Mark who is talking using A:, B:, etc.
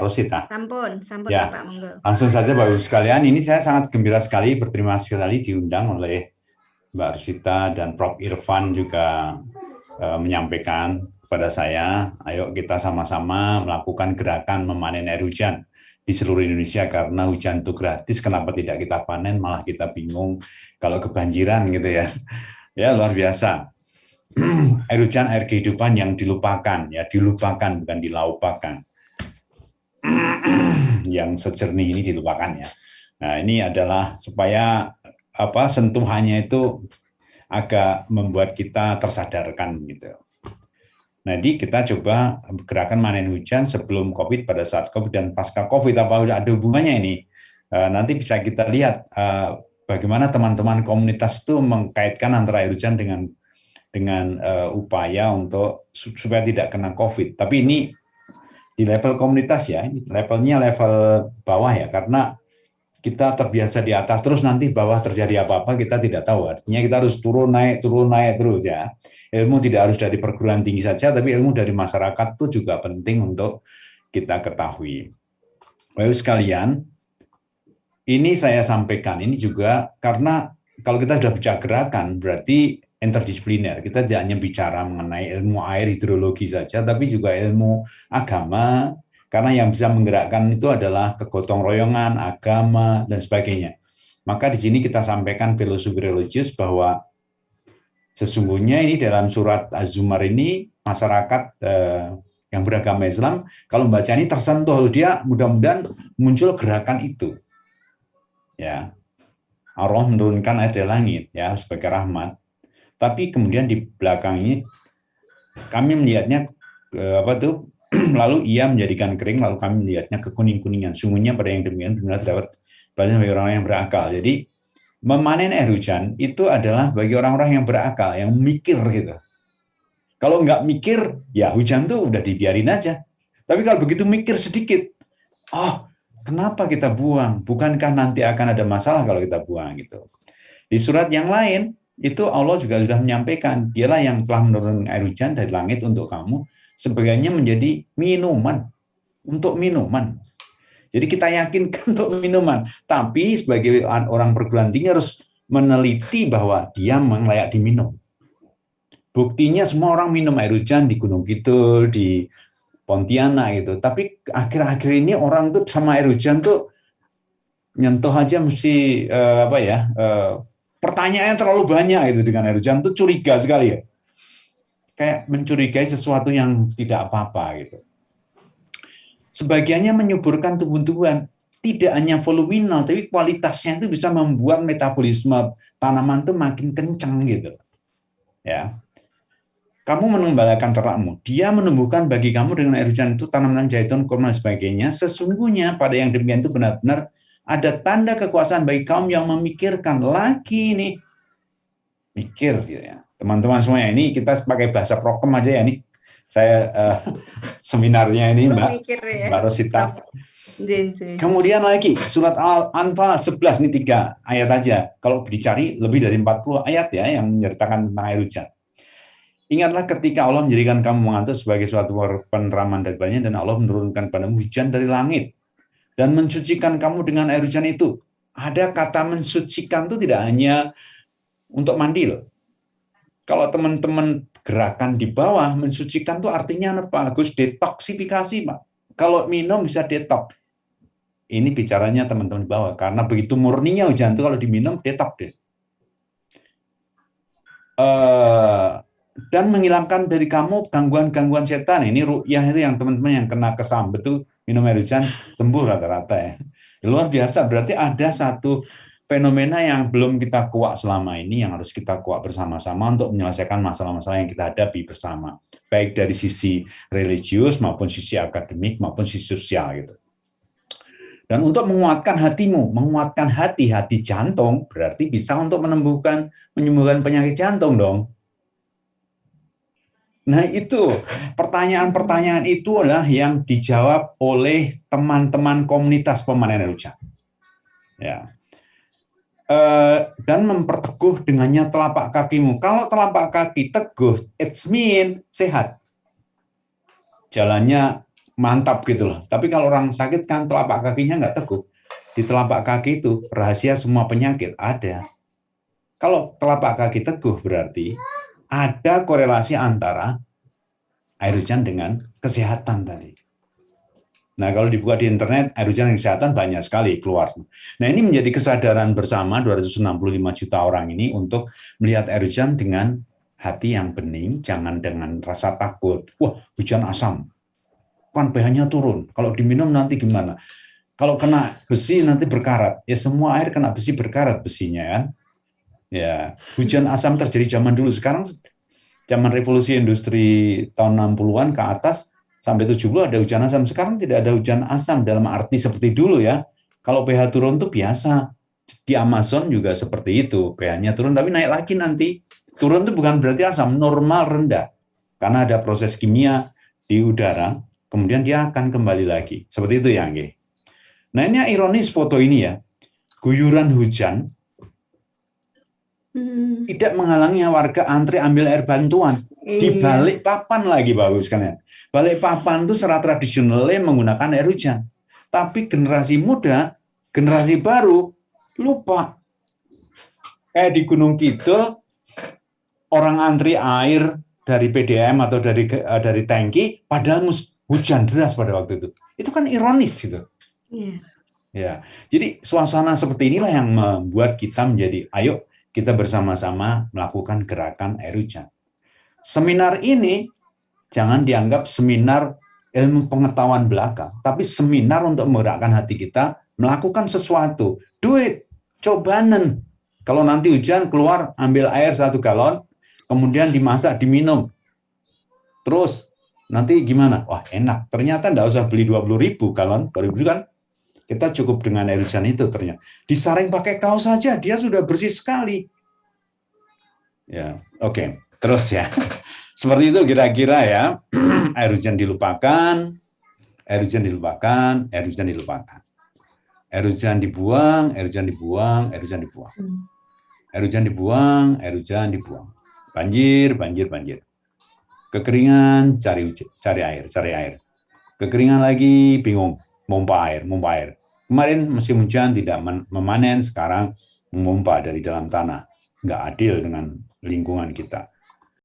A: Rosita.
B: Sampun
A: Ya,
B: Bapak, monggo.
A: langsung saja Bapak Ibu sekalian, ini saya sangat gembira sekali, berterima kasih sekali diundang oleh Mbak Rosita dan Prof. Irfan juga menyampaikan kepada saya, ayo kita sama-sama melakukan gerakan memanen air hujan di seluruh Indonesia karena hujan itu gratis, kenapa tidak kita panen, malah kita bingung kalau kebanjiran gitu ya. Ya luar biasa. Air hujan, air kehidupan yang dilupakan, ya dilupakan bukan dilaupakan. Yang sejernih ini dilupakan ya. Nah ini adalah supaya sentuhannya itu agak membuat kita tersadarkan gitu. Nah, jadi kita coba gerakan manen hujan sebelum COVID, pada saat COVID dan pasca COVID, apa ada hubungannya ini? Nanti bisa kita lihat bagaimana teman-teman komunitas itu mengkaitkan antara air hujan dengan upaya untuk supaya tidak kena COVID. Tapi ini di level komunitas ya, levelnya level bawah ya, karena kita terbiasa di atas terus nanti bawah terjadi apa-apa kita tidak tahu. Artinya kita harus turun naik terus ya. Ilmu tidak harus dari perguruan tinggi saja, tapi ilmu dari masyarakat itu juga penting untuk kita ketahui. Bapak sekalian, ini saya sampaikan ini juga karena kalau kita sudah bicara gerakan berarti interdisipliner. Kita tidak hanya bicara mengenai ilmu air hidrologi saja, tapi juga ilmu agama, karena yang bisa menggerakkan itu adalah kegotong royongan, agama, dan sebagainya. Maka di sini kita sampaikan filosofi religius bahwa sesungguhnya ini dalam surat Az-Zumar ini masyarakat yang beragama Islam kalau membaca ini tersentuh, dia mudah-mudahan muncul gerakan itu. Ya, Allah menurunkan air dari langit ya sebagai rahmat. Tapi kemudian di belakang ini kami melihatnya lalu ia menjadikan kering, lalu kami melihatnya kekuning-kuningan. Sungguhnya pada yang demikian benar terdapat banyak bagi orang yang berakal. Jadi memanen air hujan itu adalah bagi orang-orang yang berakal, yang mikir gitu. Kalau nggak mikir, ya hujan tuh udah dibiarin aja. Tapi kalau begitu mikir sedikit, oh kenapa kita buang? Bukankah nanti akan ada masalah kalau kita buang gitu. Di surat yang lain, itu Allah juga sudah menyampaikan, dialah yang telah menurunkan air hujan dari langit untuk kamu, sebagainya menjadi minuman, untuk minuman. Jadi kita yakinkan untuk minuman, tapi sebagai orang perguruan tinggi harus meneliti bahwa dia memang layak diminum. Buktinya semua orang minum air hujan di Gunung Kidul, di Pontianak gitu. Tapi akhir-akhir ini orang tuh sama air hujan tuh nyentuh aja mesti pertanyaannya terlalu banyak itu dengan air hujan tuh curiga sekali ya. Kayak mencurigai sesuatu yang tidak apa-apa gitu. Sebagiannya menyuburkan tumbuh-tumbuhan, tidak hanya voluminal, tapi kualitasnya itu bisa membuat metabolisme tanaman itu makin kencang gitu. Ya. Kamu mengembalakan ternakmu, dia menumbuhkan bagi kamu dengan air hujan itu tanaman zaitun, kurma, dan sebagainya. Sesungguhnya pada yang demikian itu benar-benar ada tanda kekuasaan bagi kaum yang memikirkan. Lagi nih, mikir gitu ya. Teman-teman semuanya, ini kita pakai bahasa prokem aja ya nih. Saya seminarnya ini Mbak Rosita. Kemudian lagi, surat Al-Anfal 11, ini 3 ayat aja. Kalau dicari lebih dari 40 ayat ya yang menyertakan tentang air hujan. Ingatlah ketika Allah menjadikan kamu mengantuk sebagai suatu peneraman dan banyak, dan Allah menurunkan padamu hujan dari langit dan mensucikan kamu dengan air hujan itu. Ada kata mensucikan itu tidak hanya untuk mandi loh. Kalau teman-teman gerakan di bawah, mensucikan itu artinya apa? Agus detoksifikasi, Pak. Kalau minum bisa detox. Ini bicaranya teman-teman di bawah, karena begitu murninya hujan itu kalau diminum detox deh. Dan menghilangkan dari kamu gangguan-gangguan setan. Ini ru'yah itu yang teman-teman yang kena kesambet itu minum air hujan sembuh rata-rata ya. Luar biasa, berarti ada satu fenomena yang belum kita kuak selama ini yang harus kita kuak bersama-sama untuk menyelesaikan masalah-masalah yang kita hadapi bersama. Baik dari sisi religius maupun sisi akademik maupun sisi sosial gitu. Dan untuk menguatkan hatimu, menguatkan hati jantung berarti bisa untuk menyembuhkan penyakit jantung dong. Nah itu, pertanyaan-pertanyaan itu adalah yang dijawab oleh teman-teman komunitas pemanen air hujan. Ya. Dan memperteguh dengannya telapak kakimu. Kalau telapak kaki teguh, it means sehat. Jalannya mantap gitu loh. Tapi kalau orang sakit kan telapak kakinya nggak teguh. Di telapak kaki itu rahasia semua penyakit ada. Kalau telapak kaki teguh berarti ada korelasi antara air hujan dengan kesehatan tadi. Nah, kalau dibuka di internet, air hujan dan kesehatan banyak sekali keluar. Nah, ini menjadi kesadaran bersama 265 juta orang ini untuk melihat air hujan dengan hati yang bening, jangan dengan rasa takut. Wah, hujan asam, kan pH-nya turun. Kalau diminum nanti gimana? Kalau kena besi nanti berkarat. Ya, semua air kena besi berkarat besinya kan. Ya, hujan asam terjadi zaman dulu. Sekarang zaman revolusi industri tahun 60-an ke atas, sampai 70 ada hujan asam. Sekarang tidak ada hujan asam dalam arti seperti dulu ya. Kalau pH turun itu biasa. Di Amazon juga seperti itu. pH-nya turun, tapi naik lagi nanti. Turun itu bukan berarti asam, normal rendah. Karena ada proses kimia di udara, kemudian dia akan kembali lagi. Seperti itu ya, Angge. Nah, ini ironis foto ini ya. Guyuran hujan tidak menghalangi warga antri ambil air bantuan. Di balik papan lagi bagus kan ya. Balik papan itu secara tradisionalnya menggunakan air hujan. Tapi generasi muda, generasi baru lupa. Di Gunung Kidul orang antri air dari PDAM atau dari tangki, padahal hujan deras pada waktu itu. Itu kan ironis gitu. Ya, jadi suasana seperti inilah yang membuat kita menjadi, ayo kita bersama-sama melakukan gerakan air hujan. Seminar ini jangan dianggap seminar ilmu pengetahuan belaka, tapi seminar untuk menggerakkan hati kita melakukan sesuatu. Do it, cobanen. Kalau nanti hujan keluar, ambil air 1 galon, kemudian dimasak, diminum. Terus nanti gimana? Wah, enak. Ternyata nggak usah beli 20.000 galon, 20.000 kan? Kita cukup dengan air hujan itu ternyata. Disaring pakai kaos saja, dia sudah bersih sekali. Ya, oke. Terus ya. Seperti itu kira-kira ya. Air hujan dilupakan, air hujan dilupakan, air hujan dilupakan. Air hujan dibuang, air hujan dibuang, air hujan dibuang. Air hujan dibuang, air hujan dibuang. Banjir, banjir, banjir. Kekeringan, cari air, cari air. Kekeringan lagi, bingung. Mompa air. Kemarin musim hujan tidak memanen, sekarang memompa dari dalam tanah. Nggak adil dengan lingkungan kita.